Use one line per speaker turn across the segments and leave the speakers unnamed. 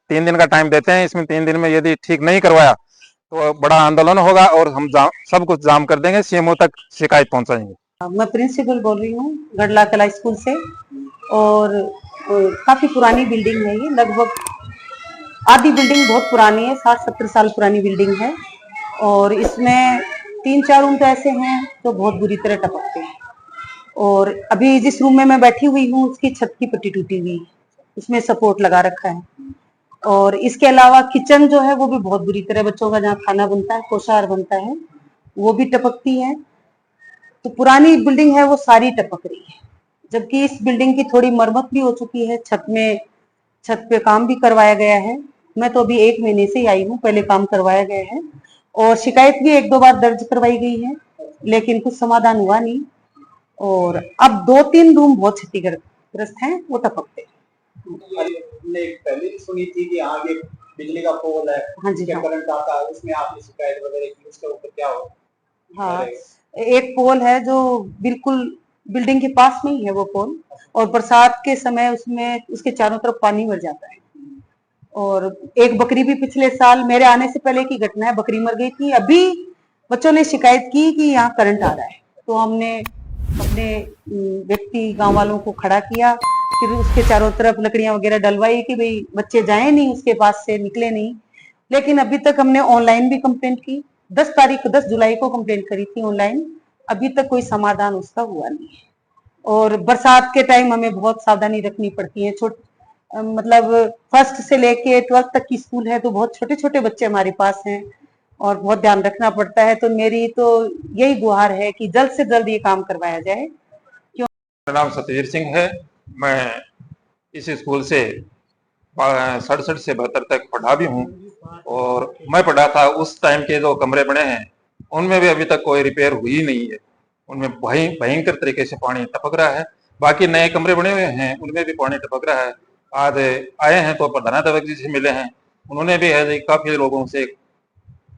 3 दिन का टाइम देते हैं। इसमें 3 दिन में यदि ठीक नहीं करवाया तो बड़ा आंदोलन होगा और हम सब कुछ जाम कर देंगे, सीएमओ तक शिकायत पहुंचाएंगे।
मैं प्रिंसिपल बोल रही हूँ गढ़ला कला स्कूल से। और काफी पुरानी बिल्डिंग है ये, लगभग आधी बिल्डिंग बहुत पुरानी है, 60-70 साल पुरानी बिल्डिंग है। और इसमें 3-4 रूम तो ऐसे हैं तो बहुत बुरी तरह टपकते हैं। और अभी जिस रूम में मैं बैठी हुई हूँ उसकी छत की पट्टी टूटी हुई है, उसमें सपोर्ट लगा रखा है। और इसके अलावा किचन जो है वो भी बहुत बुरी तरह, बच्चों का जहाँ खाना बनता है, पोषाहार बनता है, वो भी टपकती है। तो पुरानी बिल्डिंग है वो सारी टपक रही है, जबकि इस बिल्डिंग की थोड़ी मरम्मत भी हो चुकी है, छत पे काम भी करवाया गया है। मैं तो अभी 1 महीने से ही आई हूँ, पहले काम करवाया गया है और शिकायत भी 1-2 बार दर्ज करवाई गई है, लेकिन कुछ समाधान हुआ नहीं। और अब 2-3 रूम बहुत क्षतिग्रस्त हैं, वो टपकते हैं।
हमने पहले भी सुनी थी कि यहाँ ये बिजली का पोल है,
हाँ जी, हाँ।
करंट आता है, उसमें आपने शिकायत वगैरह की, उसके ऊपर क्या हो?
हाँ, एक पोल है जो बिल्कुल बिल्डिंग के पास में ही है वो पोल, और बरसात के समय उसमें उसके चारों तरफ पानी भर जाता है। और एक बकरी भी पिछले साल मेरे आने से पहले की घटना है, बकरी मर गई थी। अभी बच्चों ने शिकायत की कि यहाँ करंट आ रहा है, तो हमने अपने व्यक्ति गांव वालों को खड़ा किया, फिर उसके चारों तरफ लकड़ियां वगैरह डलवाई कि भाई बच्चे जाए नहीं, उसके पास से निकले नहीं। लेकिन अभी तक हमने ऑनलाइन भी कंप्लेंट की, 10 जुलाई को कंप्लेंट करी थी ऑनलाइन, अभी तक कोई समाधान उसका हुआ नहीं है। और बरसात के टाइम हमें बहुत सावधानी रखनी पड़ती है। मतलब 1st से लेके 12th तक की स्कूल है, तो बहुत छोटे छोटे बच्चे हमारे पास हैं और बहुत ध्यान रखना पड़ता है। तो मेरी तो यही गुहार है कि जल्द से जल्द ये काम करवाया जाए।
मेरा नाम सतवीर सिंह है। मैं इस स्कूल से 67 से 72 तक पढ़ा भी हूँ और मैं पढ़ा था उस टाइम के जो कमरे बने हैं उनमें भी अभी तक कोई रिपेयर हुई नहीं है। उनमें भयंकर तरीके से पानी टपक रहा है। बाकी नए कमरे बने हुए हैं उनमें भी पानी टपक रहा है। आज आए हैं तो प्रधानाध्यापक जी से मिले हैं, उन्होंने भी है काफी लोगों से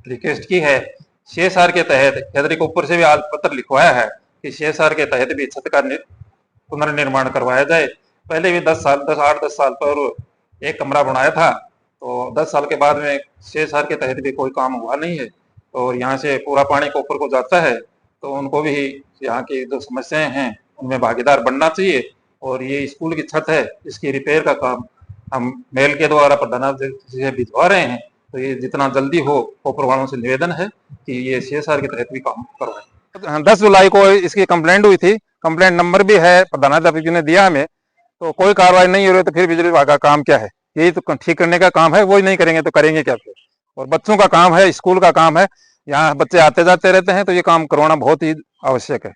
रिक्वेस्ट की है। CSR के तहत खैदरी को ऊपर से भी आज पत्र लिखवाया है कि CSR के तहत भी छत का पुनर्निर्माण करवाया जाए। पहले भी 8-10 साल पर एक कमरा बनाया था, तो 10 साल के बाद में CSR के तहत भी कोई काम हुआ नहीं है। और यहाँ से पूरा पानी को ऊपर को जाता है, तो उनको भी यहाँ की जो समस्याएं हैं उनमें भागीदार बनना चाहिए। और ये स्कूल की छत है, इसकी रिपेयर का काम हम मेल के द्वारा प्रधानाध्यापक से भिजवा रहे हैं। तो ये जितना जल्दी हो ऊपर वालों से निवेदन है कि ये CSR के तहत भी काम करवाएं। 10 जुलाई को इसकी कंप्लेंट हुई थी, कंप्लेंट नंबर भी है, प्रधानाध्यापक जी ने दिया हमें, तो कोई कार्रवाई नहीं हो रही। तो फिर बिजली विभाग का काम क्या है? यही तो ठीक करने का काम है, वो ही नहीं करेंगे तो करेंगे क्या फिर? और बच्चों का काम है, स्कूल का काम है, यहाँ बच्चे आते जाते रहते हैं, तो ये काम करवाना बहुत ही आवश्यक है।